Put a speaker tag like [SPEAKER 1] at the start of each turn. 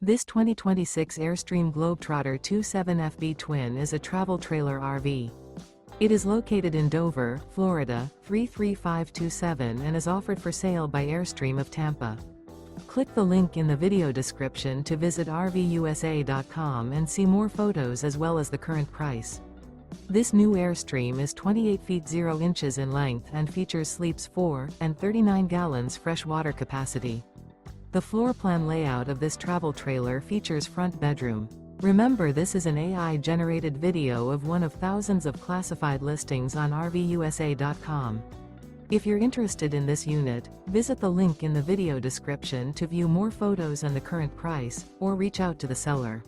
[SPEAKER 1] This 2026 Airstream Globetrotter 27FB Twin is a travel trailer RV. It is located in Dover, Florida, 33527 and is offered for sale by Airstream of Tampa. Click the link in the video description to visit RVUSA.com and see more photos as well as the current price. This new Airstream is 28 feet 0 inches in length and features sleeps 4 and 39 gallons fresh water capacity. The floor plan layout of this travel trailer features front bedroom. Remember, this is an AI-generated video of one of thousands of classified listings on RVUSA.com. If you're interested in this unit, visit the link in the video description to view more photos and the current price, or reach out to the seller.